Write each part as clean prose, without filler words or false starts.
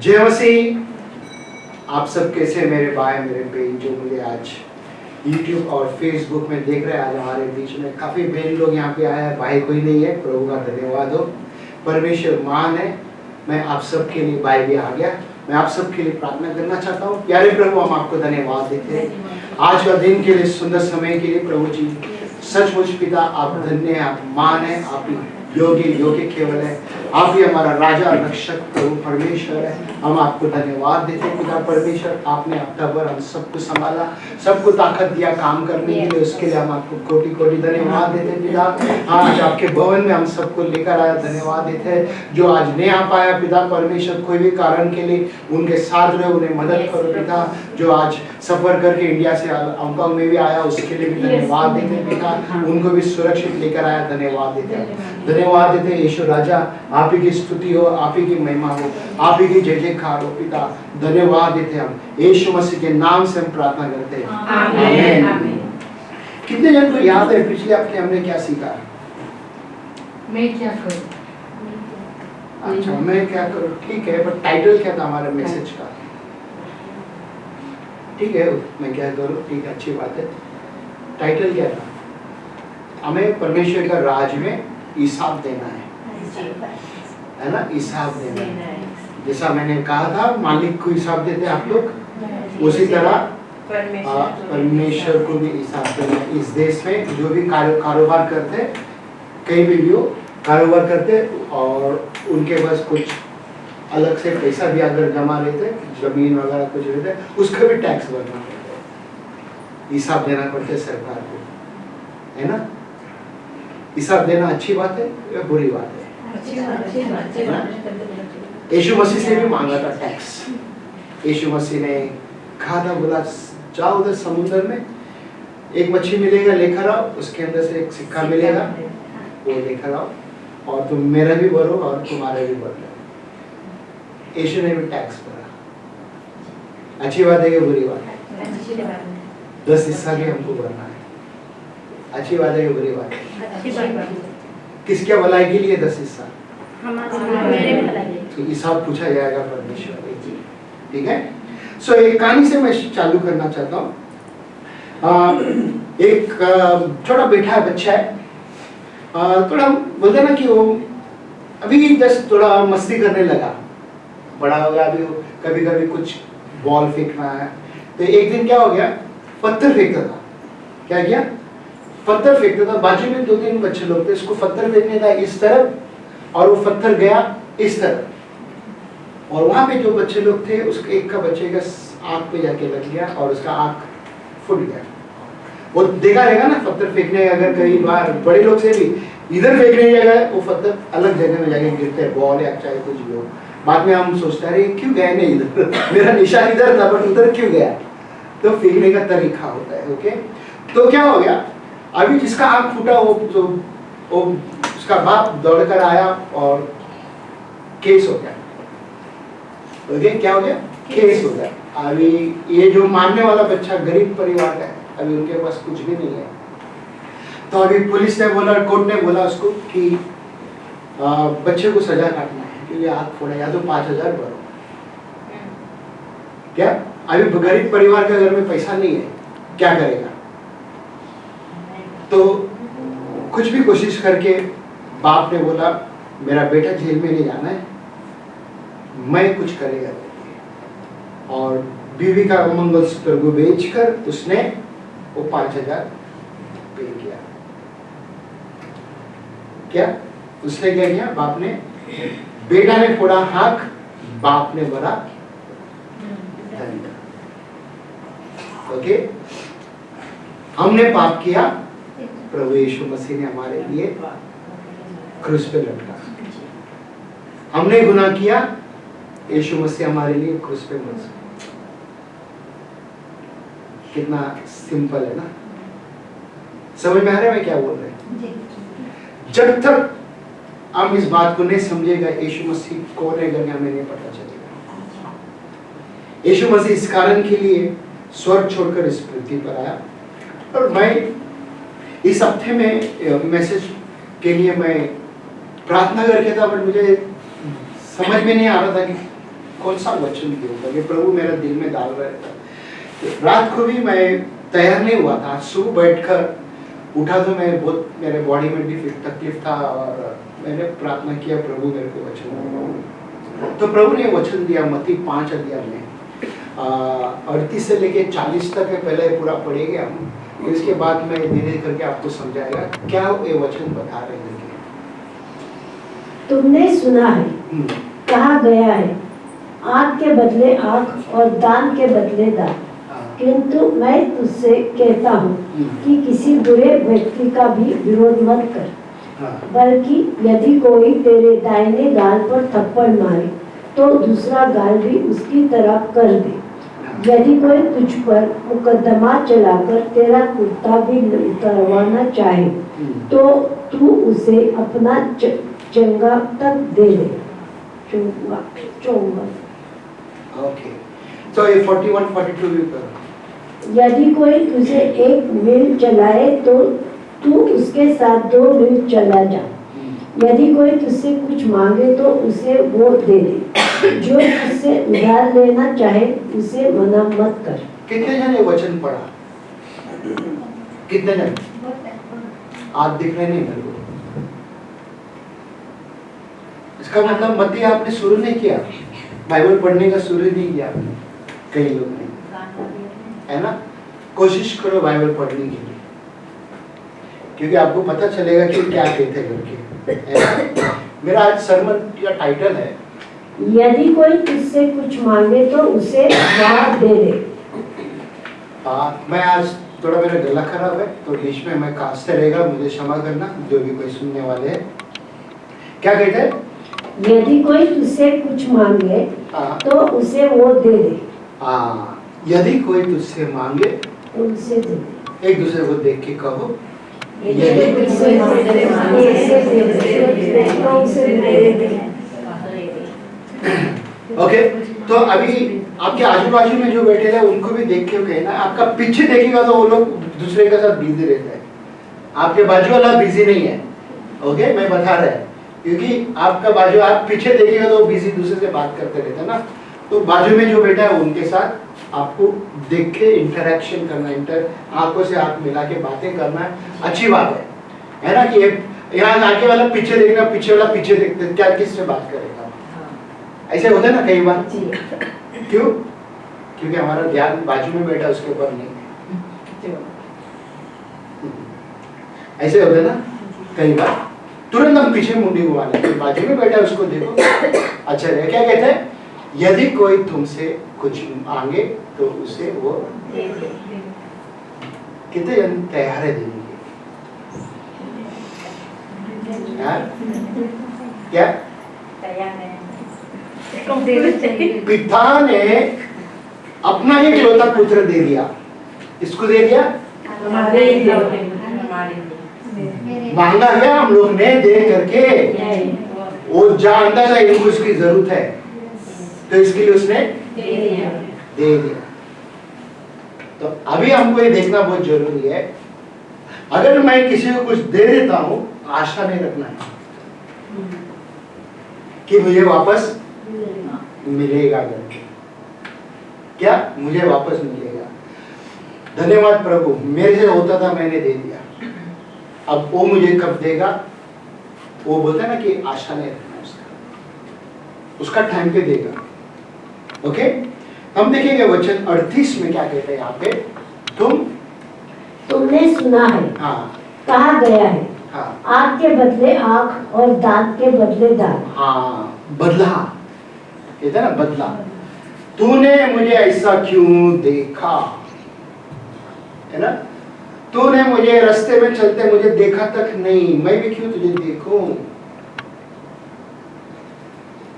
जय मसीह। आप सब कैसे मेरे भाई मेरे बहन जो मुझे आज YouTube और Facebook में देख रहे हैं। आज हमारे बीच में काफ़ी बहन लोग यहाँ पे आए हैं, भाई कोई नहीं है। प्रभु का धन्यवाद हो, परमेश्वर महान है। मैं आप सब के लिए, भाई भी आ गया, मैं आप सब के लिए प्रार्थना करना चाहता हूँ। प्यारे प्रभु, हम आपको धन्यवाद देते हैं आज का दिन के लिए, सुंदर समय के लिए। प्रभु जी सचमुच पिता आप धन्य हैं, आप महान है, आप योग्य केवल है। आप ही हमारा राजा रक्षक प्रभु परमेश्वर है। हम आपको धन्यवाद देते हैं पिता परमेश्वर। आपने हफ्ता भर हम सबको संभाला, सबको ताकत दिया काम करने के लिए, उसके लिए हम आपको कोटि कोटि धन्यवाद देते हैं पिता। आज आपके भवन में हम सबको लेकर आया, धन्यवाद देते हैं। जो आज नहीं आ पाया पिता परमेश्वर, कोई भी कारण के लिए उनके साथ रहे, उन्हें मदद करो पिता। जो आज सफर करके इंडिया से हांगकांग में भी आया, उसके लिए भी धन्यवाद देते हैं पिता। उनको भी सुरक्षित लेकर आया, धन्यवाद देते हैं, धन्यवाद देते हैं यीशु राजा। आप ही की स्तुति हो, आप ही की महिमा हो, आप ही की जय जयकार हो पिता। धन्यवाद देते हैं हम यीशु मसीह के नाम से हम प्रार्थना करते हैं, आमीन। कितने जन को याद है पिछले हफ्ते हमने क्या सीखा? मैं क्या करूं? अच्छा, मैं क्या करूं, ठीक है, पर टाइटल क्या था हमारे मैसेज का? ठीक है, मैं क्या करूं, ठीक है, अच्छी बात है। टाइटल क्या था? हमें परमेश्वर का राज में हिसाब देना है ना, हिसाब देना है। जैसा मैंने कहा था, मालिक को हिसाब देते आप लोग, उसी तरह परमेश्वर को भी हिसाब देना है। इस देश में जो भी कारोबार करते, कहीं भी हो कारोबार करते और उनके पास कुछ अलग से पैसा भी अगर जमा रहते, जमीन वगैरह कुछ रहते, उसका भी टैक्स भरना पड़ता है, हिसाब देना पड़ता है सरकार को, है ना। हिसाब देना अच्छी बात है या बुरी बात है? यीशु मसीह से भी मांगा था टैक्स। यीशु मसीह ने कहा था, बोला जाओ उधर समुद्र में, एक मच्छी मिलेगा लेकर आओ, उसके अंदर से एक सिक्का मिलेगा, वो लेकर आओ और तुम मेरा भी भरो और तुम्हारा भी भरो। यीशु ने भी टैक्स भरा। अच्छी बात है कि बुरी बात है? 10 हिस्सा भी हमको भरना है। अच्छी बात है कि बुरी बात है? किसके भलाई के लिए 10 हिस्सा? तो हिसाब पूछा जाएगा परमेश्वर, ठीक है। सो एक कहानी से मैं चालू करना चाहता हूँ। एक छोटा बेटा है, बच्चा है, थोड़ा बोलते ना कि वो अभी जस्ट थोड़ा मस्ती करने लगा, बड़ा हो गया, अभी कभी कभी कुछ बॉल फेंकना है। तो एक दिन क्या हो गया, पत्थर फेंकता था। क्या किया? पत्थर फेंकता था। बाजू में 2-3 बच्चे लोग थे, इसको पत्थर फेंकने था इस तरफ और वो पत्थर गया इस तरफ। और वहां पे जो बच्चे लोग थे, उसके एक का बच्चे का आंख पे जाके लग गया और उसका आंख फूट गया। वो देखा रहेगा ना, पत्थर फेंकने अगर कई बार बड़े लोग से भी इधर फेंकने की जगह वो पत्थर अलग जगह में जाके गिरते हैं, बॉल या चाहे कुछ भी हो। बाद में हम सोचते हैं क्यों गए नहीं इधर, मेरा निशान इधर था बट उधर क्यों गया। तो फेंकने का तरीका होता है, ओके। तो क्या हो गया, अभी जिसका आंख फूटा वो उसका बाप दौड़कर आया और केस हो गया, ओके। क्या हो गया? केस हो गया। अभी ये जो मारने वाला बच्चा गरीब परिवार का है, अभी उनके पास कुछ भी नहीं है। तो अभी पुलिस ने बोला, कोर्ट ने बोला उसको कि बच्चे को सजा काटना है क्योंकि आंख फोड़ा, या तो 5,000 भरो। क्या? अभी गरीब परिवार के घर में पैसा नहीं है, क्या करेगा? तो कुछ भी कोशिश करके बाप ने बोला, मेरा बेटा जेल में नहीं जाना है, मैं कुछ करेगा। और बीवी का मंगलसूत्र को बेचकर उसने वो 5,000 पे किया। क्या उसने क्या किया? बाप ने, बेटा ने फोड़ा आंख, बाप ने भरा दंड, ओके। हमने पाप किया, प्रभु यीशु मसीह ने हमारे लिए क्रूस पे लटका। हमने गुनाह किया, यीशु मसीह हमारे लिए क्रूस पे मर। कितना सिंपल है ना, समझ में आ रहा है मैं क्या बोल रहे हैं? जब तक हम इस बात को नहीं समझेगा यीशु मसीह कौन है, हमें नहीं पता चलेगा। यीशु मसीह इस कारण के लिए स्वर्ग छोड़कर इस पृथ्वी पर आया। और मैं इस हफ्ते में मैसेज के लिए मैं प्रार्थना करके था, बट मुझे समझ में नहीं आ रहा था कि कौन सा वचन दूंगा, ये प्रभु मेरा दिल में डाल रहा था। तो रात को भी मैं तैयार नहीं हुआ था, सुबह बैठकर उठा तो मैं बहुत, मेरे बॉडी में भी फिर तकलीफ था और मैंने प्रार्थना किया प्रभु मेरे को वचन दो। तो प्रभु ने वचन दिया मत्ती 5 अध्याय में 38 से लेके 40 तक है, पहले पूरा पढ़ेंगे हम, तो इसके बाद मैं धीरे करके आपको समझाएगा क्या ये वचन बता रहे हैं। तुमने सुना है, कहा गया है, आँख के बदले आँख और दान के बदले दान, किंतु मैं तुझसे कहता हूँ कि किसी बुरे व्यक्ति का भी विरोध मत कर, बल्कि यदि कोई तेरे दाहिने गाल पर थप्पड़ मारे तो दूसरा गाल भी उसकी तरफ कर दे। यदि कोई तुझ पर मुकदमा चलाकर तेरा कुर्ता भी उतरवाना चाहे तो तू उसे अपना चंगा तक दे दे। चोंगा। ओके, तो ये 41 42 भी करो। यदि कोई तुझे 1 मील चलाए तो तू उसके साथ 2 मील चला जा। यदि कोई तुझसे कुछ मांगे तो उसे वो दे दे। जो तुझसे उधार लेना चाहे उसे मना मत कर। कितने जन ये वचन पढ़ा? कितने जन? आज दिख रहे नहीं मेरे को। इसका मतलब मत्ती आपने शुरू नहीं किया, बाइबल पढ़ने का शुरू नहीं किया आपने, कई लोग ने, है ना? कोशिश करो बाइबल पढ़ने के लिए, क्योंकि आपको पता चलेगा कि क्या कहते हैं करके। मेरा आज सरमन का टाइटल है, यदि कोई तुझसे कुछ मांगे तो उसे वहाँ दे दे। मैं आज थोड़ा मेरा गला खराब है तो बीच में मैं खांसते रहेगा, मुझे क्षमा करना जो भी कोई सुनने वाले हैं। क्या कहते हैं? यदि कोई तुझसे कुछ मांगे तो उसे वो दे दे। यदि कोई तुझसे मांगे तो उसे दे दे। एक दूसरे को देख के कहो, ओके। तो अभी आपके आजू बाजू में जो बैठे हैं उनको भी देख के कहना, आपका पीछे देखेगा तो वो लोग दूसरे के साथ बिजी रहते हैं, आपके बाजू वाला बिजी नहीं है। ओके, मैं बता रहा है क्योंकि आपका बाजू, आप पीछे देखेगा तो बिजी दूसरे से बात करते रहते हैं ना, तो बाजू में जो बैठा है उनके साथ आपको देख के इंटरेक्शन करना, आंखों से आंख मिला के बातें करना है, अच्छी बात है ना? कि यहाँ आगे वाला पीछे देखना, पीछे वाला पीछे देखते, क्या किससे बात करेगा? ऐसे होता है ना कई बार। क्यों? क्योंकि हमारा ध्यान बाजू में बैठा उसके ऊपर नहीं। ऐसे होता है ना कई बार, तुरंत हम पीछे मुंडी घुमा लेते, बाजू में बैठा उसको देखो, अच्छा रहे। क्या कहते हैं? यदि कोई तुमसे कुछ मांगे तो उसे वो दे दे। कितने जन तैयार है देने के? क्या तैयार है? पिता ने अपना ही इकलौता पुत्र दे दिया। इसको दे दिया, मांगा गया हम लोग ने, दे करके वो जानता था इनको इसकी जरूरत है तो इसके लिए उसने दे दिया। तो अभी हमको ये देखना बहुत जरूरी है, अगर मैं किसी को कुछ दे देता हूं, आशा नहीं रखना है कि मुझे वापस मिलेगा करके। क्या मुझे वापस मिलेगा? धन्यवाद प्रभु, मेरे से होता था मैंने दे दिया, अब वो मुझे कब देगा? वो बोलता है ना कि आशा नहीं रखना उसका टाइम पे देगा। ओके, हम देखेंगे वचन 38 में क्या कहते हैं यहाँ पे, तुमने सुना है, कहा गया है, आँख के बदले आँख और दांत के बदले दांत। बदला कहते हैं ना, बदला। तूने मुझे ऐसा क्यों देखा, है ना? तूने मुझे रास्ते में चलते मुझे देखा तक नहीं, मैं भी क्यों तुझे देखूं?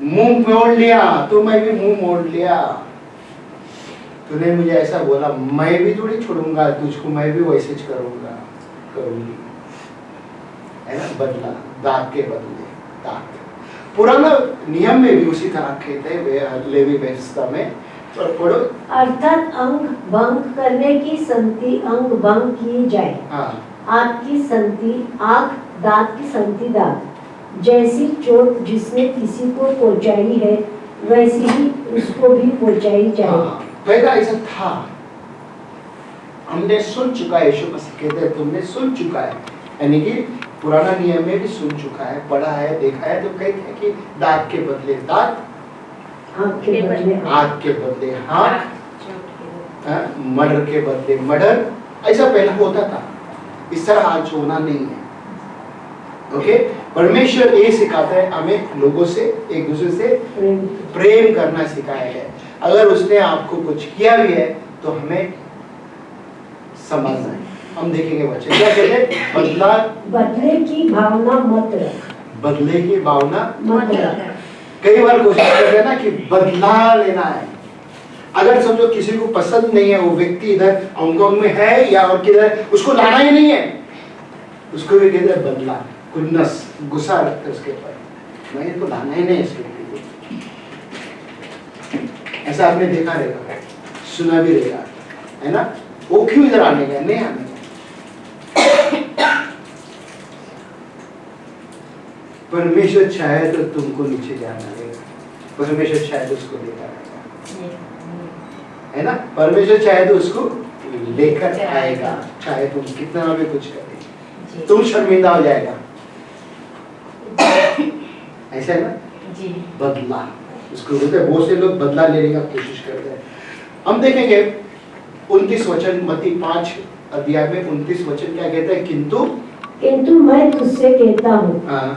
मुंह मोड़ लिया तो मैं भी मुंह मोड़ लिया। तूने मुझे ऐसा बोला, मैं भी थोड़ी छोड़ूंगा तुझको, मैं भी वैसे करूंगी, है ना? बदला, दांत के बदले दांत। पुराना नियम में भी उसी तरह कहते हैं, लेवी व्यवस्था में पढ़ो। अर्थात अंग भंग करने की संति अंग भंग की जाए, आँख की संति आँख, दांत की संति दांत। जैसी चोट जिसने किसी को पहुंचाई है वैसी ही उसको भी पहुंचाई जाए। हाँ, पहला ऐसा था, हमने सुन चुका है, यीशु मसीह कहते हैं तुमने सुन चुका है, यानी कि पुराना नियम में भी सुन चुका है, पढ़ा है, देखा है, तो कहते हैं कि दांत के बदले दांत, आँख के बदले आँख के बदले आँख, मर्डर के बदले मर्डर, ऐसा पहला होता था। इस तरह आज होना नहीं है। ओके, परमेश्वर ये सिखाता है हमें लोगों से, एक दूसरे से प्रेम करना सिखाया है। अगर उसने आपको कुछ किया भी है तो हमें समझना है। हम देखेंगे बच्चे क्या कहते हैं, बदले की भावना मत रख, बदले की भावना मत रख। कई बार कोशिश करते हैं ना कि बदला लेना है। अगर समझो किसी को पसंद नहीं है वो व्यक्ति इधर हांगकांग में है या और किधर, उसको लाना ही नहीं है, उसको भी कहते हैं बदला, खुन्नस, गुस्सा रखते हैं उसके ऊपर, मैं तो लाना ही नहीं इस व्यक्ति को। ऐसा आपने देखा रहेगा, सुना भी रहेगा, है ना, वो क्यों इधर आने का, नहीं आने का। परमेश्वर चाहे तो तुमको नीचे जाना रहेगा, परमेश्वर चाहे तो उसको लेकर आएगा, है ना, परमेश्वर चाहे तो उसको लेकर आएगा, चाहे तुम कितना भी कुछ करें, तुम शर्मिंदा हो जाएगा। ऐसा है ना जी। बदला उसको बोलते हैं, बहुत से लोग बदला लेने का कोशिश करते हैं। हम देखेंगे 29 वचन, मत्ती 5 अध्याय में 29 वचन क्या कहता है, किंतु मैं तुझसे कहता हूँ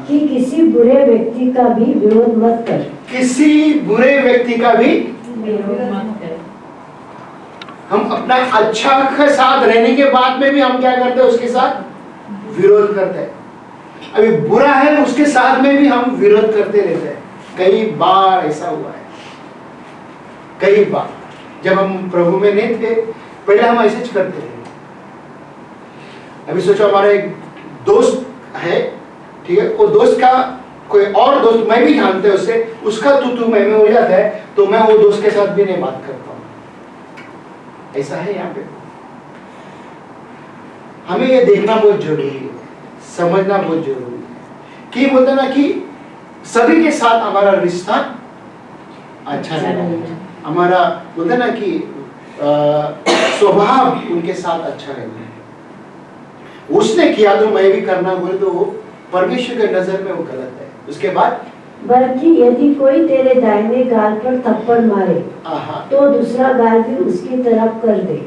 कि किसी बुरे व्यक्ति का भी विरोध मत कर, किसी बुरे व्यक्ति का भी विरोध मत कर। हम अपना अच्छा के साथ रहने के बाद में भी हम क्या करते हैं, उसके साथ विरोध करते हैं। अभी बुरा है उसके साथ में भी हम विरोध करते रहते हैं। कई बार ऐसा हुआ है, कई बार जब हम प्रभु में नहीं थे पहले हम ऐसे करते थे। अभी सोचो हमारा एक दोस्त है, ठीक है, वो दोस्त का कोई और दोस्त मैं भी जानते हैं उससे, उसका तू मैं में हो जाता है तो मैं वो दोस्त के साथ भी नहीं बात करता हूं। ऐसा है यहाँ पे। हमें ये देखना बहुत जरूरी है, समझना बहुत जरूरी है कि बोलते ना कि सभी के साथ हमारा रिश्ता अच्छा रहना, हमारा बोलते ना कि स्वभाव उनके साथ अच्छा रहना है। उसने किया तो मैं भी करना बोले तो वो परमेश्वर के नजर में वो गलत है। उसके बाद बल्कि यदि कोई तेरे दाहिने गाल पर थप्पड़ मारे तो दूसरा गाल भी उसकी तरफ कर दे।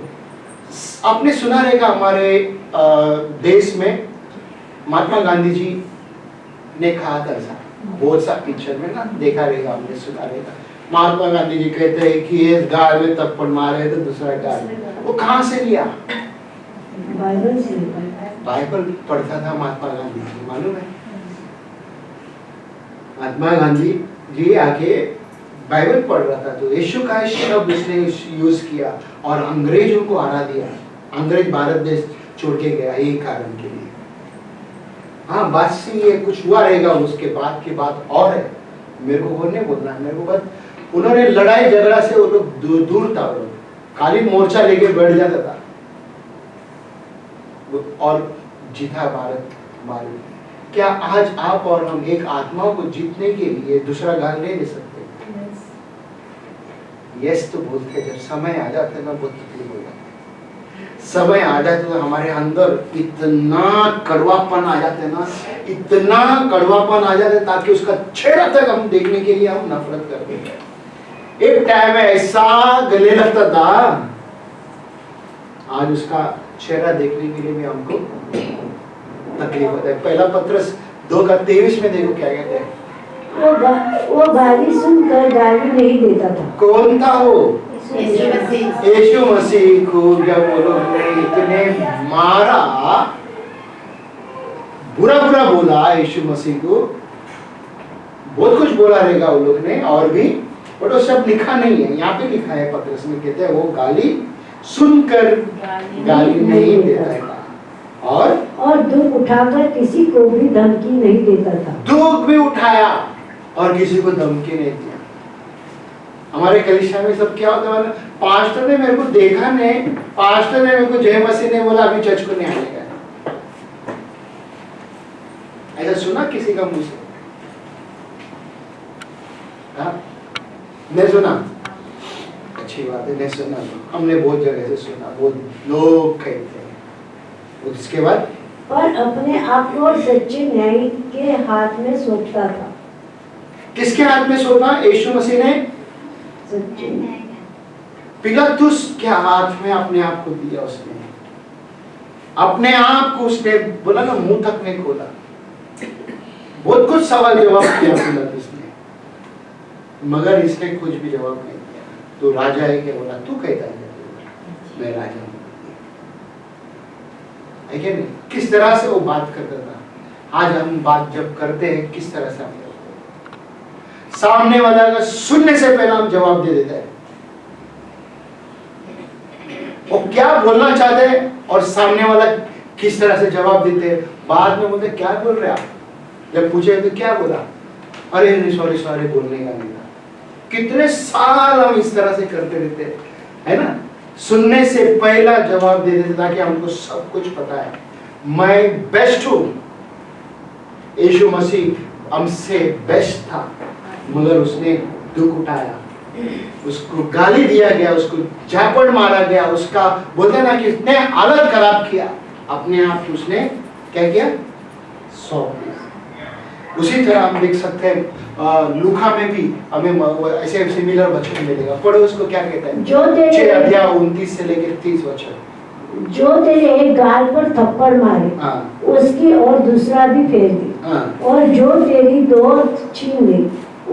आपने सुना रहेगा हमारे देश में महात्मा गांधी जी ने कहा था, बहुत सा पिक्चर में ना देखा रहेगा, आपने सुना रहेगा। महात्मा गांधी जी कहते हैं कि एक गाल में थप्पड़ मारे तो दूसरा गाल, वो कहाँ से लिया? बाइबल से। बाइबल पढ़ता था महात्मा गांधी जी, मालूम है? महात्मा गांधी जी आके बाइबल पढ़ रहा था तो यीशु का शब्द उसने यूज किया और अंग्रेजों को हरा दिया। अंग्रेज भारत देश छोड़ के गया यही कारण के लिए। हाँ, बात से ये कुछ हुआ रहेगा, उसके बाद की बात और है, मेरे को वो नहीं बोलना है। मेरे को बात, उन्होंने लड़ाई झगड़ा से वो लोग दूर था, वो लोग खाली मोर्चा लेके बैठ जाता था और जीता भारत हमारे। क्या आज आप और हम एक आत्मा को जीतने के लिए दूसरा गाल नहीं दे सकते? यस तो बोलते, जब समय आ जाता है ना बहुत तकलीफ हो जाती है। समय आ जाता है तो हमारे अंदर इतना कड़वापन आ जाता है ना, इतना कड़वापन आ जाता है ताकि उसका चेहरा तक हम देखने के लिए हम नफरत कर देते हैं। एक टाइम ऐसा गले लगता था, आज उसका चेहरा देखने के लिए भी हमको तकलीफ होता है। पहला पत्रस 2:23 में देखो क्या कहते हैं, वो गाली सुनकर गाली नहीं देता था। कौन था वो? यीशु मसीह को जब वो लोग ने इतने मारा, बुरा बुरा बोला यीशु मसीह को, बहुत कुछ बोला रहेगा वो लोग ने और भी, बट वो सब लिखा नहीं है। यहाँ पे लिखा है पत्रस में, कहते हैं वो गाली सुनकर गाली नहीं देता था और दुख उठाकर किसी को भी धमकी नहीं देता था। दुख भी उठाया और किसी को धमकी नहीं दिया। हमारे कलीसिया में सब क्या होता है, पास्टर ने मेरे को देखा नहीं, पास्टर ने मेरे को जय मसीह ने बोला अभी चर्च को नहीं आने का। ऐसा सुना किसी का मुंह से? नहीं सुना? अच्छी बात है, नहीं सुना। हमने बहुत जगह से सुना, बहुत लोग कहते हैं। उसके बाद और अपने आप को सच्चे न्याय के हाथ में सौंपता था। किसके हाथ में सौंपा? यीशु मसीह ने सच्चे पिलातुस के हाथ में अपने आप को दिया। उसने अपने आप को, उसने बोला ना, मुंह तक नहीं खोला। बहुत कुछ सवाल जवाब किया पिलातुस ने, मगर इसने कुछ भी जवाब नहीं दिया। तो राजा है क्या? बोला तू कहता है मैं राजा हूं। है क्या नहीं? किस तरह से वो बात करता था। आज हम बात जब करते हैं किस तरह से हम करते हैं, सामने वाला का सुनने से पहले हम जवाब दे देते हैं। वो क्या बोलना चाहते हैं और सामने वाला किस तरह से जवाब देते हैं। बाद में बोलते क्या बोल रहे आप, जब पूछे तो क्या बोला, अरे सॉरी सॉरी बोलने का नहीं था। कितने साल हम इस तरह से करते रहते हैं, है ना? सुनने से पहला जवाब दे देते ताकि हमको सब कुछ पता है, मैं बेस्ट हूं। यीशु मसीह हमसे बेस्ट था, मगर उसने दुख उठाया, उसको गाली दिया गया, उसको झापड़ मारा गया, उसका बोलते ना कि उसने हालत खराब किया, अपने आप उसने क्या किया? सौंप दिया। उसी तरह हम देख सकते हैं लूका में भी हमें ऐसे सिमिलर वचन मिलेगा। पढ़ो उसको, क्या कहता है? जो तेरे 6 अध्याय 29 से लेकर 30 वचन। जो तेरे एक गाल पर थप्पड़ मारे, उसकी और दूसरा भी फेर दे, और जो तेरी 2 छीन ले,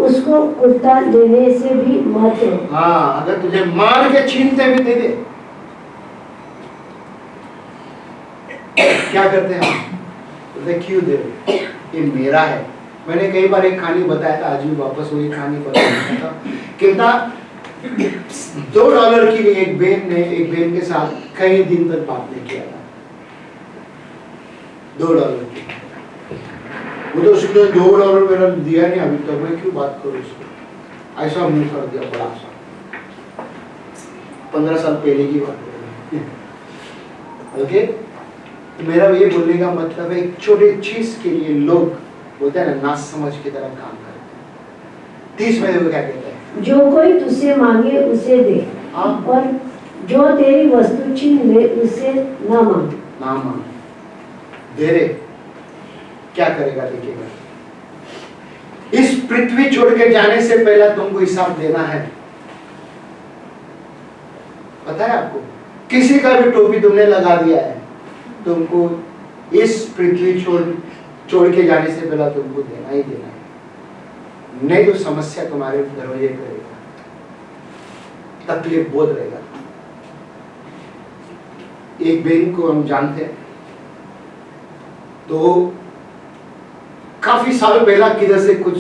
उसको कुत्ता देने से भी मत रो। हाँ, अगर तुझे मार के छीनते भी दे दे, क्या करते हैं हम? बोलते क्यों दे रहे? ये मेरा है। मैंने कई बार एक कहानी बताया था, आज भी वापस वही कहानी बताया था। कहता $2 के लिए एक बहन के साथ कई दिन तक बात नहीं किया था। $2 की, वो तो उसने $2 मेरा दिया नहीं अभी तक, मैं क्यों बात करूं उसको? ऐसा मुंह कर दिया बड़ा सा। 15 साल पहले की बात है। ओके, मेरा ये बोलने का मतलब है, एक छोटे चीज के लिए लोग बोलते हैं ना, ना समझ की तरह काम करते हैं। 30 में वो क्या कहते हैं? जो कोई तुझसे मांगे उसे दे, और जो तेरी वस्तु छीन ले उसे ना मांग। ना मांग, दे रहे, क्या करेगा देखिएगा। इस पृथ्वी छोड़ के जाने से पहले तुमको हिसाब देना है। पता है आपको? किसी का भी टोपी तुमने लगा दिया है, तुमको इस पृथ्वी छोड़ के जाने से पहले तुमको देना ही देना है, नहीं तो समस्या तुम्हारे दरवाजे करेगा, तकलीफ बहुत रहेगा। एक बहन को हम जानते हैं, तो काफी साल पहला किधर से कुछ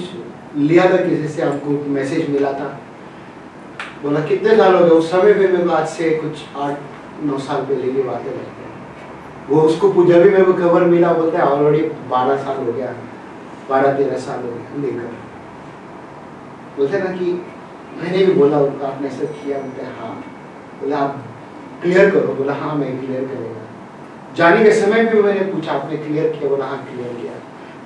लिया था, किसी से हमको मैसेज मिला था। बोला कितने साल हो गए? उस समय पे मेरे को आज से कुछ 8-9 साल पहले की बातें लगती हैं। वो उसको पूजा भी मेरे को खबर मिला, बोलते हैं ऑलरेडी 12 साल हो गया, 12-13 साल हो गया लेकर। बोलते ना कि मैंने भी बोला उनका, आपने ऐसा किया? बोलते हाँ। बोला आप क्लियर करो। बोला हाँ मैं क्लियर करेगा। जाने के समय भी मैंने पूछा आपने क्लियर किया? बोला हाँ क्लियर किया।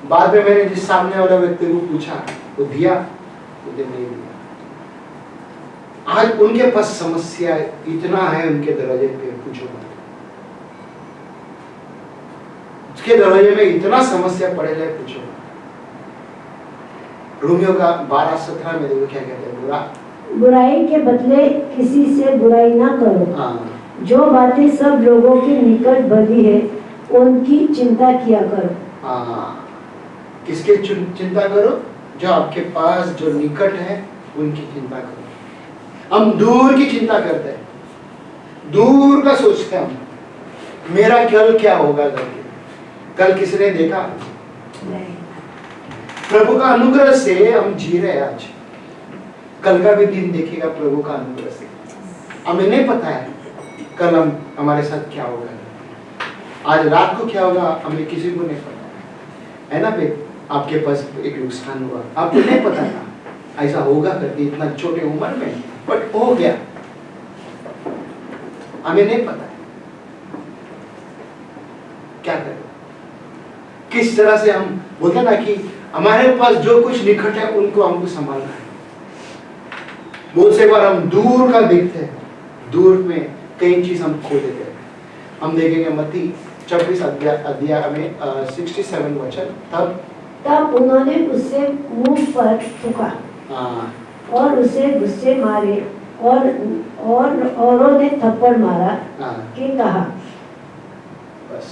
बाद में मैंने जिस सामने वाला व्यक्ति को पूछा, वो दिया? बोलते नहीं दिया। आज उनके पास समस्या इतना है, उनके दरवाजे पे पूछो मत। उसके दरवाजे में इतना समस्या पड़े है, पूछो। रोमियो का 12:17 में देखो क्या कहते हैं? बुराई के बदले किसी से बुराई ना करो। हाँ। जो बातें सब लोगों के निकट भली है, उनकी चिंता किया करो। हाँ, किसकी चिंता करो? जो आपके पास जो निकट है उनकी चिंता करो। हम दूर की चिंता करते हैं, दूर का सोचते हैं हम, मेरा कल क्या होगा करके। कल किसने देखा? प्रभु का अनुग्रह से हम जी रहे हैं आज, कल का भी दिन देखेगा प्रभु का अनुग्रह से। हमें नहीं पता है कल हमारे साथ क्या होगा, आज रात को क्या होगा, हमें किसी को नहीं पता है ना। भाई आपके पास एक नुकसान हुआ, आपको नहीं पता था ऐसा होगा करके, इतना छोटे उम्र में, बट हो गया, हमें नहीं पता है क्या करें। किस तरह से हम बोलते ना कि हमारे पास जो कुछ निकट है उनको हमको संभालना है। बहुत से बार हम दूर का देखते हैं, दूर में कई चीज हम खो देते हैं। हम देखेंगे मत्ती 26 अध्याय में 67 वचन, तब उन्होंने उससे मुंह पर थूका और उसे गुस्से मारे और औरों ने थप्पड़ मारा कि कहा। बस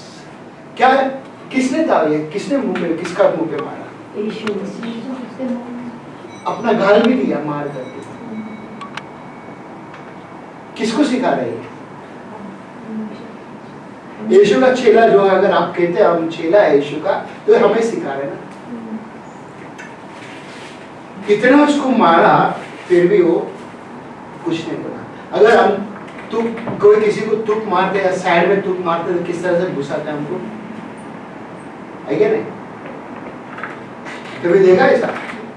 क्या है, किसने था ये, किसने मुंह पे, किसका मुंह पे मारा? यीशु मसीह। अपना गाल भी दिया मार करके। किसको सिखा रहे हैं? यीशु का चेला जो है, अगर आप कहते हैं हम चेला है यीशु का, तो हमें सिखा रहे ना। इतना उसको मारा फिर भी वो कुछ नहीं बोला। अगर हम कोई किसी को तुक मारते या साइड में तुक मारते तो किस तरह से घुसाते हैं हमको, है क्या नहीं? कभी देखा ऐसा?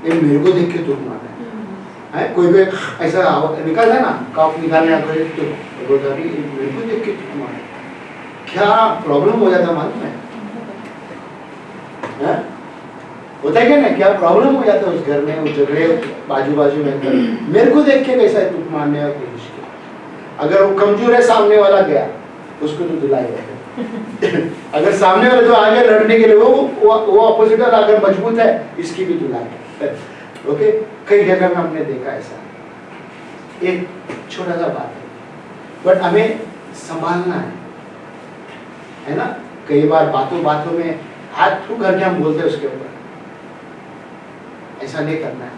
ये मेरे को देख के तुक मारता है, कोई भी ऐसा निकलता है ना, कॉफ निकालने आता है तो बोलता है मेरे को देख के तुक मारता है। क्या प्रॉब्लम हो जाता मालूम है? होता है क्या ना, क्या प्रॉब्लम हो जाता है उस घर में, उस जगह बाजू बाजू में। मेरे को देख के कैसा है तुक मारने का कोशिश किया। अगर वो कमजोर है सामने वाला गया, उसको तो दुलाएगा। अगर सामने वाले जो आगे लड़ने के लिए वो अपोजिट वाला अगर मजबूत है, इसकी भी दुलाएगा। ओके, कई जगह में हमने देखा ऐसा। एक छोटा सा बात है, बट हमें संभालना है ना। कई बार बातों बातों में हाथ थू करके हम बोलते हैं उसके ऊपर, ऐसा नहीं करना है।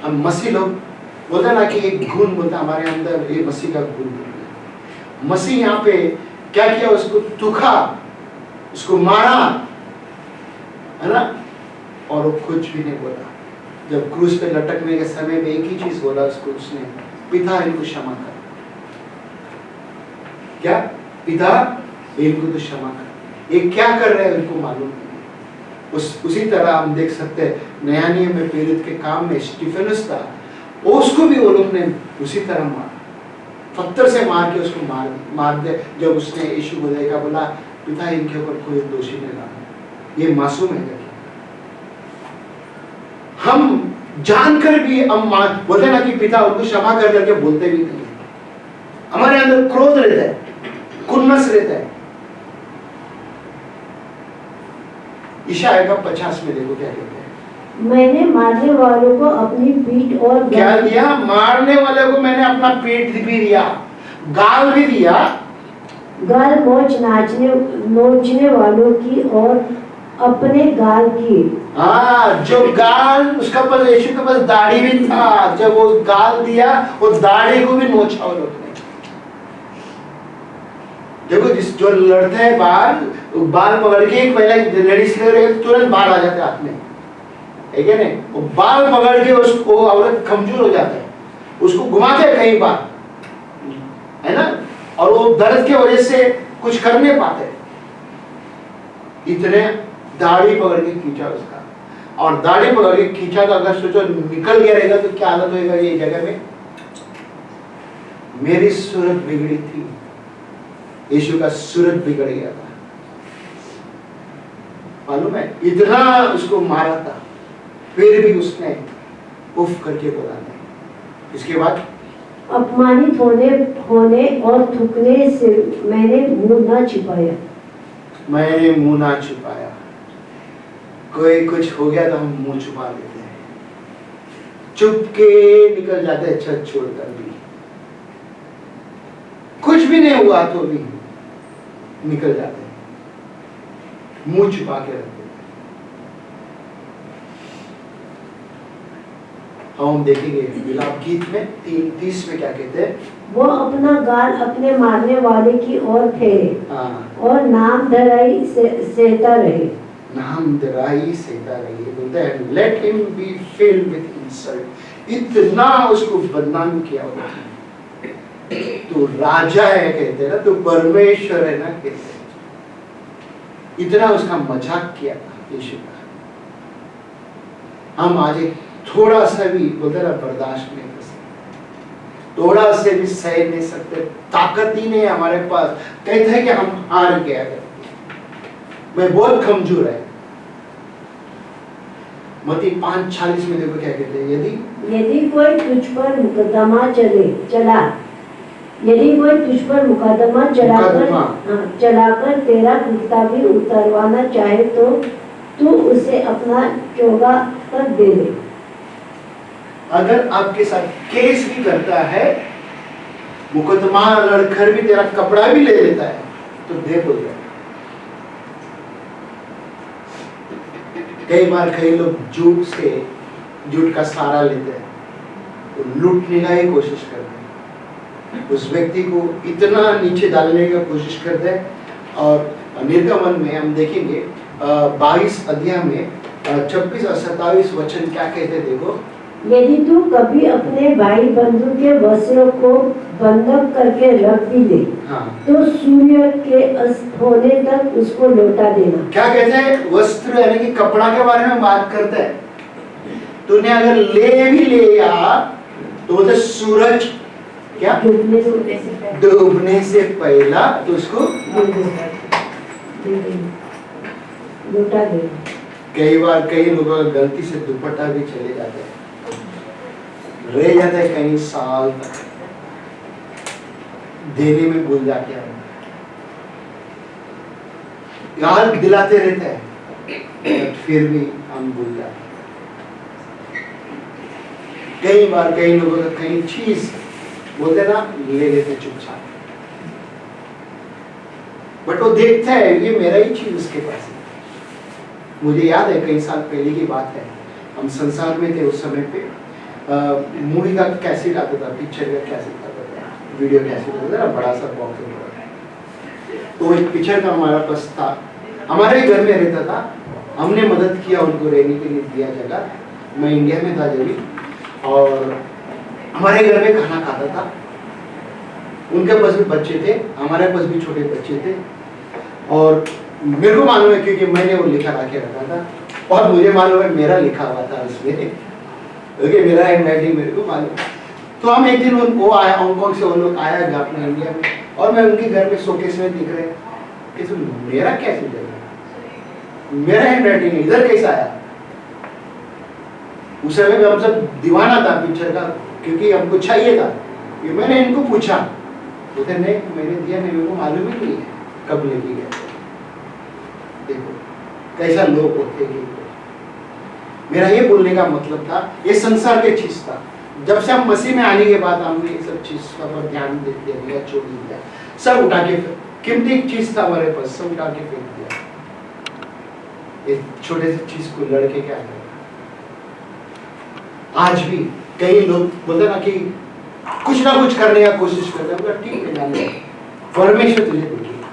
हम मसीह लोग बोलते हैं ना कि एक गुण बोलता हमारे अंदर, ये मसीह का गुण है। मसीह यहाँ पे क्या किया, उसको तुखा, उसको मारा, है ना, और वो कुछ भी नहीं बोला। जब क्रूस पे लटकने के समय में एक ही चीज बोला उसको, उसने, पिता इनको क्षमा कर। क्या? पिता इनको तो क्षमा कर। ये क्या कर रहे हैं उनको मालूम नहीं। उसी तरह हम देख सकते हैं नया नियम में प्रेरित के काम में स्टीफेनस था, उसको भी वो लोग ने उसी तरह मारा, पत्थर से मार के उसको मार दे। जब उसने यीशु को देखा, बोला पिता इनके ऊपर कोई दोषी नहीं डाला, ये मासूम है। हम जानकर भी हम बोलते ना कि पिता उनको क्षमा कर करके बोलते भी नहीं। हमारे अंदर क्रोध रहता है, खुन्नस रहता है। इशाया का 50 में देखो क्या कहते हैं, मैंने मारने वालों को अपनी पीठ और क्या दिया? मारने वाले को मैंने अपना पीठ भी दिया, गाल भी दिया, गाल नोचने वालों की और अपने गाल की। हाँ, जो गाल उसका पास, यीशु के पास दाढ़ी भी था, जब वो गाल दिया वो दाढ़ी को भी नोचा वो लोग ने। देखो जो लड़ते हैं बाल पकड़ के, एक पहले लेडीज तुरंत बाल आ जाते हाथ में, है क्या नहीं? वो बाल पकड़ के उसको औरत कमजोर हो जाता है, उसको घुमाते हैं कई बार, है ना, और वो दर्द की वजह से कुछ कर नहीं पाते। इतने दाढ़ी पकड़ के खींचा उसका, और दाढ़ी पकड़ के खींचा तो अगर सोचो निकल गया रहेगा तो क्या हालत होएगा ये जगह में। मेरी सूरत बिगड़ी थी, यीशु का सूरत बिगड़ गया था, मालूम है? इतना उसको मारा था, फिर भी उसने उफ करके बोला नहीं। इसके बाद अपमानित होने और थूकने से मैंने मुंह ना छिपाया। मैंने मुंह ना छुपाया। कोई कुछ हो गया तो हम मुंह छुपा लेते हैं, चुप के निकल जाते हैं छत छोड़कर भी। कुछ भी नहीं हुआ तो भी निकल जाते हैं, मुंह छुपा के रखते हैं। हम देखेंगे विलाप गीत में 30 में क्या कहते हैं, वो अपना गाल अपने मारने वाले की ओर फेरे और नाम धराई सहता रहे। नाम धराई सहता रहे, बोलते हैं let him be filled with insult. इतना उसको बदनाम किया हुआ, तो राजा है कहते हैं ना, तो परमेश्वर है ना कहते हैं, इतना उसका मजाक किया था यीशु का। हम आज एक थोड़ा सा भी बोलते ना बर्दाश्त नहीं कर सकते, थोड़ा से भी सह नहीं सकते, ताकत ही नहीं हमारे पास। कहते हैं कि हम हार गया, मैं बहुत कमजोर है। मत्ती 5:40 में देखो क्या कहते हैं, यदि कोई तुझ पर मुकदमा चला यदि कोई तुझ पर मुकदमा चलाकर तेरा कुर्ता भी उतरवाना चाहे तो तू उसे अपना चोगा पर दे दे। अगर आपके साथ केस भी करता है, मुकदमा लड़कर भी तेरा कपड़ा भी ले लेता है, तो दे बोल रहे। कई बार कई लोग झूठ का सहारा लेते हैं, तो लूटने का ही कोशिश करते हैं, उस व्यक्ति को इतना नीचे डालने की कोशिश करते हैं। और निर्गमन में हम देखेंगे 22 अध्याय में 26 और 27 वचन क्या कहते हैं, देखो। यदि तू कभी अपने भाई बंधु के वस्त्रों को बंधक करके रख भी दे, हाँ। तो सूर्य के अस्त होने तक उसको लौटा देना। क्या कहते हैं, वस्त्र यानी कि कपड़ा के बारे में बात करते हैं। तूने अगर ले भी लिया तो वो तो सूरज क्या डूबने से पहला तो उसको लौटा देना। कई बार कई लोगों का गलती से दुपट्टा भी चले जाते हैं, रह जाता है कई साल तक, देने में भूल जाते हैं, याद दिलाते रहते हैं, फिर भी हम भूल जाते हैं। कई बार कई लोगों का कई चीज बोलते ना, ले लेते चुपचाप, बट वो देखता है ये मेरा ही चीज उसके पास है। मुझे याद है कई साल पहले की बात है, हम संसार में थे उस समय पे, मूवी का कैसेट आता था, पिक्चर का कैसेट आता था, वीडियो कैसेट आता था, बड़ा सा बॉक्स होता। तो एक पिक्चर का हमारा पास था, हमारे घर में रहता था, हमने मदद किया उनको रहने के लिए, दिया जगह। मैं इंडिया में था जब, और हमारे घर में खाना खाता था, उनके पास भी बच्चे थे, हमारे पास भी छोटे बच्चे थे, और मेरे को मालूम है क्योंकि मैंने वो लिखा के रखा था, और मुझे मालूम है मेरा लिखा हुआ था उसमें, क्योंकि मेरा हैंडराइटिंग मेरे को मालूम। तो हम एक दिन वो आया, हांगकांग से वो लोग आया अपने इंडिया में, और मैं उनके घर में शोकेस में दिख रहे कि तो मेरा कैसे जगह, मेरा हैंडराइटिंग इधर कैसे आया। उस समय में हम सब दीवाना था पिक्चर का, क्योंकि हमको चाहिए था। ये मैंने इनको पूछा, बोलते नहीं मैंने दिया नहीं, मेरे को मालूम ही नहीं है कब लेके गए। देखो कैसा लोग होते हैं। मेरा ये बोलने का मतलब था, ये संसार के चीज था। जब से हम मसीह में आने के बाद हमने ये सब चीज पर ध्यान दे दिया, छोड़ दिया, सब उठा के, कीमती चीज था हमारे पास, सब उठा के फेंक दिया। ये छोटे से चीज को लड़के क्या करें। आज भी कई लोग बोलते ना कि कुछ ना कुछ करने का कोशिश करते हैं, ठीक है जाने, परमेश्वर तुझे देखेगा।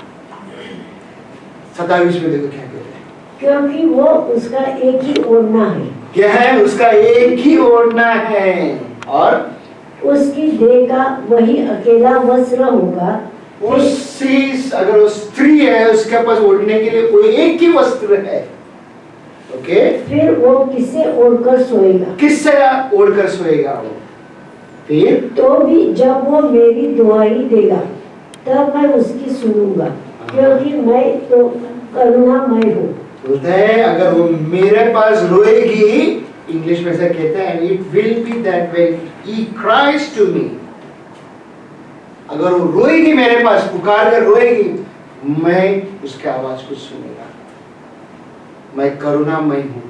27 में देखो क्या कहते हैं, क्योंकि वो उसका एक ही ओढ़ना है। क्या है, उसका एक ही ओढ़ना है, और उसकी देह का वही अकेला वस्त्र होगा। उसी, अगर वो स्त्री है उसके पास ओढ़ने के लिए कोई एक ही वस्त्र है, ओके। फिर वो किससे ओढ़कर सोएगा, किससे ओढ़कर सोएगा वो। फिर तो भी जब वो मेरी दुआई देगा तब मैं उसकी सुनूंगा, क्योंकि मैं तो करुणामय हूँ। बोलते हैं अगर वो मेरे पास रोएगी, इंग्लिश में से कहते हैं it will be that when he cries to me. अगर वो रोएगी मेरे पास, पुकार कर रोएगी, मैं उसके आवाज को सुनेगा। मैं करुणामय हूँ,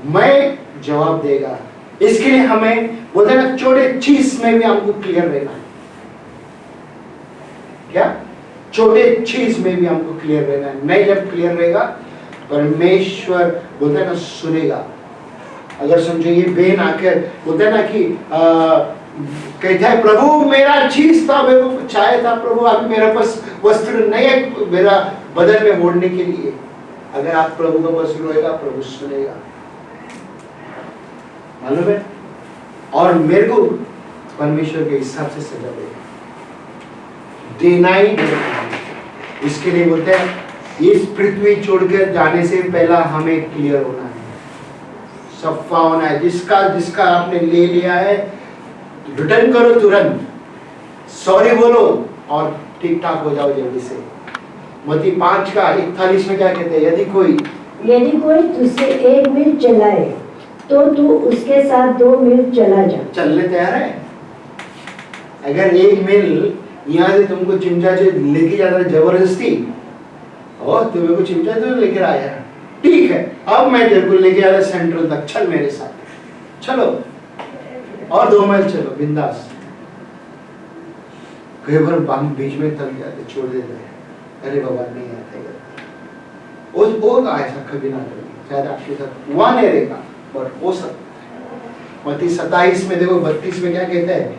मैं जवाब देगा। इसके लिए हमें बोलते हैं ना, छोटे चीज में भी हमको क्लियर रहना है। क्या छोटे चीज में भी हमको क्लियर रहना है। नहीं जब क्लियर रहेगा, परमेश्वर बोलते हैं ना सुनेगा। अगर समझो ये बेन आकर बोलते हैं ना कि कहता है प्रभु मेरा चीज था, मेरे को चाहे था प्रभु, अभी मेरे पास वस्त्र नहीं है मेरा बदन में ओढ़ने के लिए। अगर आप प्रभु का वस्त्र रोएगा, प्रभु सुनेगा, मालूम है। और मेरे को परमेश्वर के हिसाब से सजा देगा, देना ही देना। इसके लिए बोलते हैं इस पृथ्वी छोड़कर जाने से पहला हमें क्लियर होना है, सफा होना है। जिसका जिसका आपने ले लिया है रिटर्न करो, तुरंत सॉरी बोलो और ठीक ठाक हो जाओ जल्दी से। मत्ती 5 का 41 में क्या कहते हैं, यदि कोई यदि कोई तुझसे 1 मील चलाए तो तू उसके साथ 2 मील चला जा। चलने तैयार है? अगर 1 मील यहाँ से तुमको चिमटा से लेके जाता है जबरदस्ती, और तुम्हें को चिमटा तो लेकर आया, ठीक है, अब मैं तेरे को लेके आ रहा सेंट्रल तक, चल मेरे साथ, चलो, और 2 मील चलो बिंदास। कई बार हम बीच में थक जाते, छोड़ देते हैं, अरे बाबा नहीं आते, वो ऐसा कभी ना करें, शायद आपके साथ हुआ नहीं रहेगा और हो सकता है। मत्ती 27 में देखो 32 में क्या कहता है?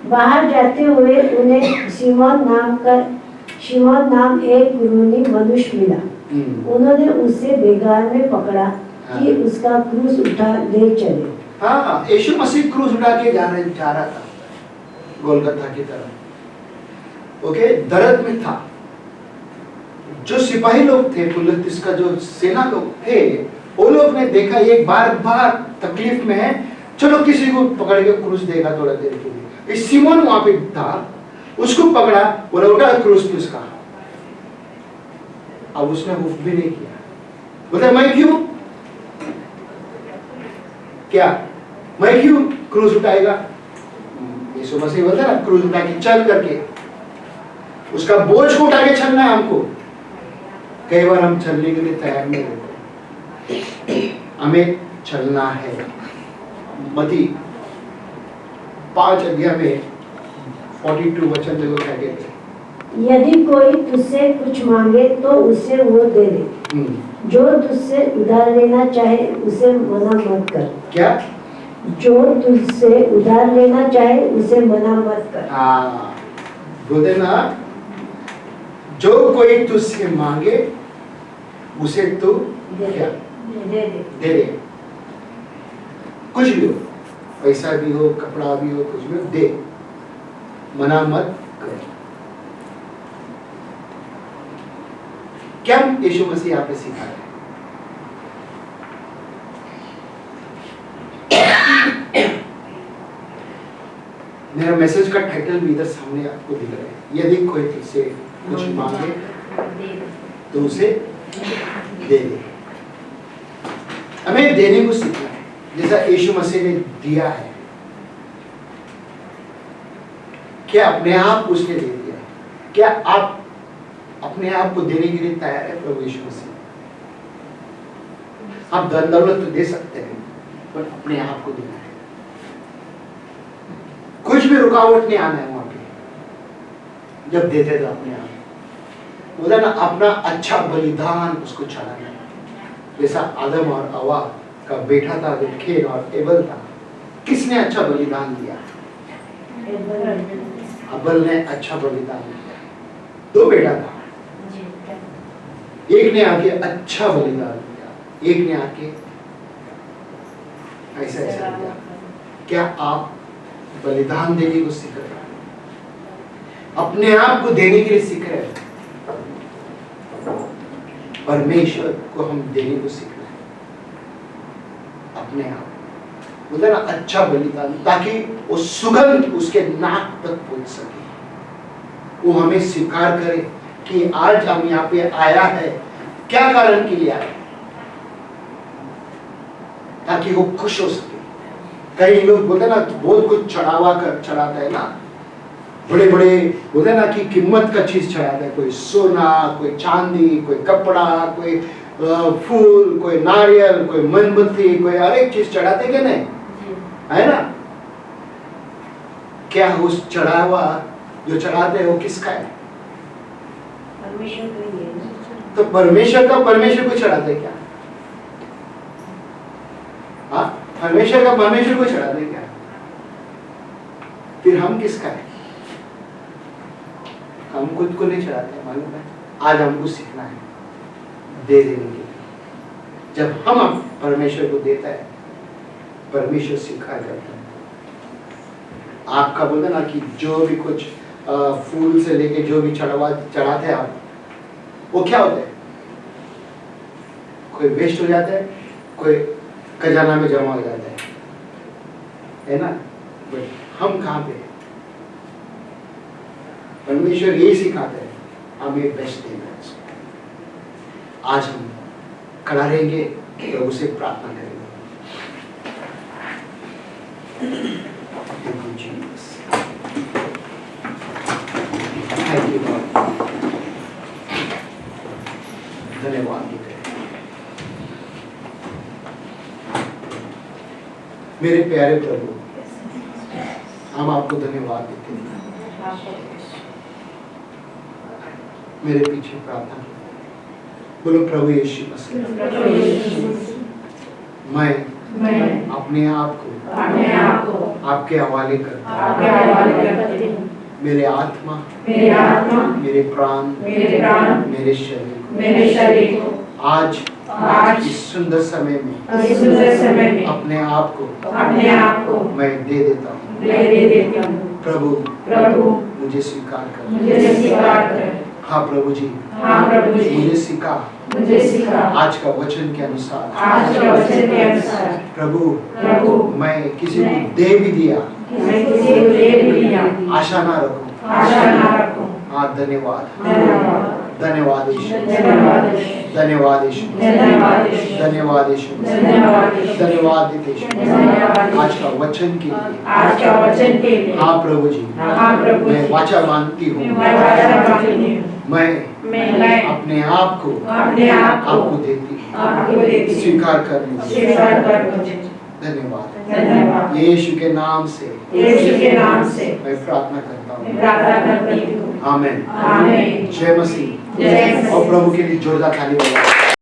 बाहर जाते हुए उन्हें शिमोन नाम एक कुरूनी मनुष्य मिला। उन्होंने उसे बेगार में पकड़ा कि उसका क्रूस उठा ले चले। हाँ, यीशु मसीह क्रूस उठा के जा रहा था गोलगथा की तरफ। ओके, दर्द में था। जो सिपाही लोग थे, पुलिस का जो सेना लोग थे, वो लोग ने देखा ये बार तकलीफ में है, चलो किसी को पकड़ के क्रूस देगा थोड़ा देर के लिए। सिमोन वहां पे था, उसको पकड़ा, बोला उठा क्रूस पे उसका। अब उसने हुफ भी नहीं किया, बोला मैं क्यों, क्या मैं क्यों क्रूस उठाएगा? यीशु मसीह बोलता है ना, क्रूस उठा के चल करके, उसका बोझ को उठा के चलना है हमको। कई बार हम चलने के लिए तैयार नहीं होते, हमें चलना है। मत्ती 5 अध्याय में 42 वचन देखो क्या कहते हैं। यदि कोई तुझसे कुछ मांगे तो उसे वो दे दे, जो तुझसे उधार लेना चाहे उसे मना मत कर। क्या? जो तुझसे उधार लेना चाहे उसे मना मत कर। हाँ, बोलते ना, जो कोई तुझसे मांगे उसे तू क्या दे दे। कुछ भी हो, पैसा भी हो, कपड़ा भी हो, कुछ भी हो, दे, मना मत कर। क्या यीशु मसीह यहाँ पे सिखा रहे हैं? मेरा मैसेज का टाइटल भी इधर सामने आपको दिख रहा है, यदि कोई तुझसे कुछ मांगे तो उसे दे दे। हमें देने को सीखना है, जैसा यीशु मसीह ने दिया है। क्या अपने आप उसने दे दिया है? क्या आप अपने आप को देने के लिए तैयार है प्रभु यीशु मसीह? आप धन दौलत तो दे सकते हैं, पर अपने आप को देना है। कुछ भी रुकावट नहीं आना है वहां पे, जब देते तो अपने आप बोला ना, अपना अच्छा बलिदान उसको चढ़ाना है। जैसा आदम और हवा का बेटा था जो कैन और एबल था, किसने अच्छा बलिदान दिया? अबल ने अच्छा बलिदान दिया। 2 बेटा था, एक ने आके अच्छा बलिदान दिया, एक ने आके ऐसा दिया। क्या आप बलिदान देने को सीख रहे हैं? अपने आप को देने के लिए सीख रहे हैं? परमेश्वर को हम देने को सीख रहे हैं, अपने आप बोलते ना, अच्छा बलिदान, ताकि वो सुगंध उसके नाक तक पहुंच सके। वो हमें स्वीकार करे कि आज हम यहाँ पे आया है, क्या कारण के लिए आया, ताकि वो खुश हो सके। कई लोग बोलते ना, बहुत कुछ चढ़ाता है ना, बड़े बड़े बोलते ना कि कीमत का चीज चढ़ाता है, कोई सोना, कोई चांदी, कोई कपड़ा, कोई फूल, कोई नारियल, कोई मोमबत्ती, कोई हर एक चीज चढ़ाते क्या नहीं, है ना? क्या उस चढ़ा हुआ जो चढ़ाते हैं वो किसका है? तो परमेश्वर को चढ़ाते क्या? हाँ, परमेश्वर को चढ़ाते क्या? फिर हम किसका है? हम खुद को नहीं चढ़ाते हैं, मालूम है? आज हमको सीखना है दे देने के लिए। जब हम परमेश्वर को देता है, परमेश्वर स्वीकार करता है। आपका बोलते ना कि जो भी कुछ फूल से लेके जो भी चढ़ाते हैं आप, वो क्या होता है? कोई वेस्ट हो जाता है, कोई खजाना में जमा हो जाता है ना? बट हम कहाँ पे? परमेश्वर यही सिखाते हैं, हमें बेस्ट देना है। आज हम खड़ा रहेंगे, प्रभु से प्रार्थना करेंगे। Thank you, Jesus. Thank you, Lord. धन्यवाद देते हैं। मेरे प्यारे प्रभु, हम आपको धन्यवाद देते हैं। मेरे पीछे प्रार्थना करो। बोलो प्रभु यीशु मसीह, मैं अपने आप को आपके हवाले करता हूँ। मेरे आत्मा, मेरे प्राण, मेरे शरीर को आज इस सुंदर समय में अपने आप को मैं दे देता हूँ। प्रभु मुझे स्वीकार कर। हाँ प्रभु जी, मुझे सिखा आज का वचन के अनुसार। प्रभु मैं किसी को दे भी दिया, आशा ना रखूं। हाँ धन्यवाद, धन्यवाद यीशु, धन्यवाद यीशु, धन्यवाद यीशु, धन्यवाद देते यीशु आज का वचन के लिए। हाँ प्रभु जी, मैं वाचा मानती हूँ, मैं अपने आप को आपको देती, स्वीकार करने। धन्यवाद यीशु के नाम से मैं प्रार्थना करता हूँ। आमीन। जय मसीह। और प्रभु के लिए जोरदार ताली बजाओ।